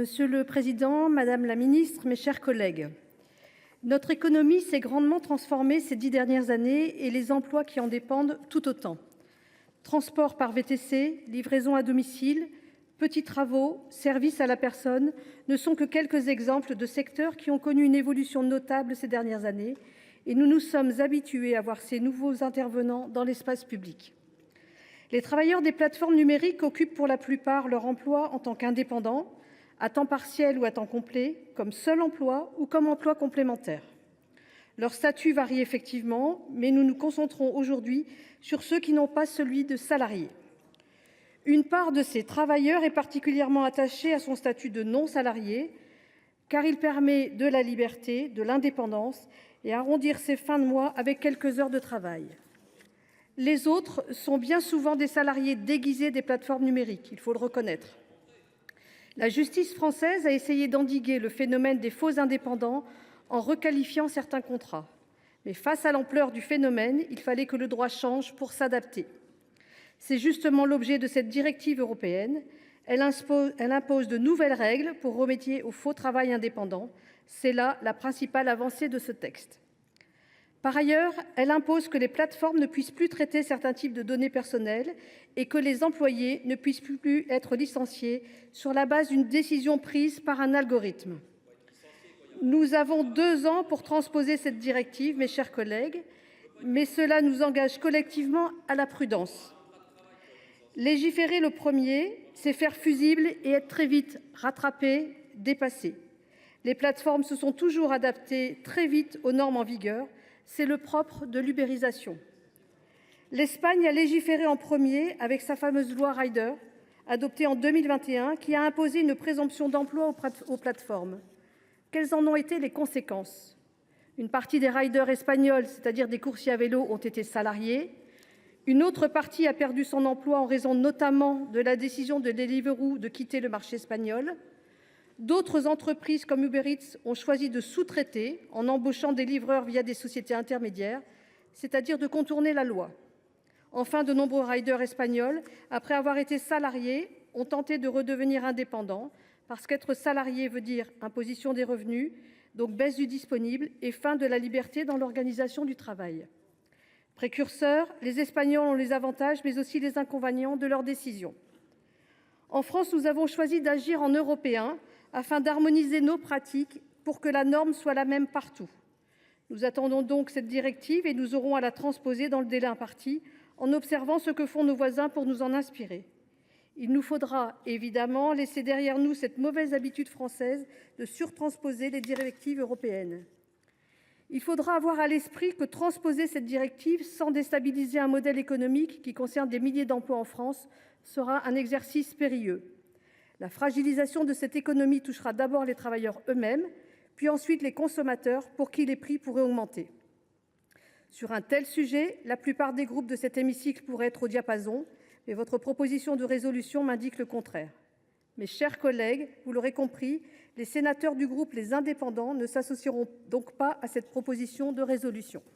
Monsieur le président, madame la ministre, mes chers collègues, notre économie s'est grandement transformée ces 10 dernières années et les emplois qui en dépendent tout autant. Transport par VTC, livraison à domicile, petits travaux, services à la personne ne sont que quelques exemples de secteurs qui ont connu une évolution notable ces dernières années et nous nous sommes habitués à voir ces nouveaux intervenants dans l'espace public. Les travailleurs des plateformes numériques occupent pour la plupart leur emploi en tant qu'indépendants, à temps partiel ou à temps complet, comme seul emploi ou comme emploi complémentaire. Leur statut varie effectivement, mais nous nous concentrons aujourd'hui sur ceux qui n'ont pas celui de salarié. Une part de ces travailleurs est particulièrement attachée à son statut de non-salarié, car il permet de la liberté, de l'indépendance et arrondir ses fins de mois avec quelques heures de travail. Les autres sont bien souvent des salariés déguisés des plateformes numériques, il faut le reconnaître. La justice française a essayé d'endiguer le phénomène des faux indépendants en requalifiant certains contrats. Mais face à l'ampleur du phénomène, il fallait que le droit change pour s'adapter. C'est justement l'objet de cette directive européenne. Elle impose de nouvelles règles pour remédier au faux travail indépendant. C'est là la principale avancée de ce texte. Par ailleurs, elle impose que les plateformes ne puissent plus traiter certains types de données personnelles et que les employés ne puissent plus être licenciés sur la base d'une décision prise par un algorithme. Nous avons 2 ans pour transposer cette directive, mes chers collègues, mais cela nous engage collectivement à la prudence. Légiférer le premier, c'est faire fusible et être très vite rattrapé, dépassé. Les plateformes se sont toujours adaptées très vite aux normes en vigueur. C'est le propre de l'ubérisation. L'Espagne a légiféré en premier avec sa fameuse loi Rider, adoptée en 2021, qui a imposé une présomption d'emploi aux plateformes. Quelles en ont été les conséquences ? Une partie des riders espagnols, c'est-à-dire des coursiers à vélo, ont été salariés. Une autre partie a perdu son emploi en raison notamment de la décision de Deliveroo de quitter le marché espagnol. D'autres entreprises comme Uber Eats ont choisi de sous-traiter en embauchant des livreurs via des sociétés intermédiaires, c'est-à-dire de contourner la loi. Enfin, de nombreux riders espagnols, après avoir été salariés, ont tenté de redevenir indépendants parce qu'être salarié veut dire imposition des revenus, donc baisse du disponible et fin de la liberté dans l'organisation du travail. Précurseurs, les Espagnols ont les avantages mais aussi les inconvénients de leurs décisions. En France, nous avons choisi d'agir en Européens afin d'harmoniser nos pratiques pour que la norme soit la même partout. Nous attendons donc cette directive et nous aurons à la transposer dans le délai imparti en observant ce que font nos voisins pour nous en inspirer. Il nous faudra évidemment laisser derrière nous cette mauvaise habitude française de surtransposer les directives européennes. Il faudra avoir à l'esprit que transposer cette directive sans déstabiliser un modèle économique qui concerne des milliers d'emplois en France sera un exercice périlleux. La fragilisation de cette économie touchera d'abord les travailleurs eux-mêmes, puis ensuite les consommateurs pour qui les prix pourraient augmenter. Sur un tel sujet, la plupart des groupes de cet hémicycle pourraient être au diapason, mais votre proposition de résolution m'indique le contraire. Mes chers collègues, vous l'aurez compris, les sénateurs du groupe Les Indépendants ne s'associeront donc pas à cette proposition de résolution.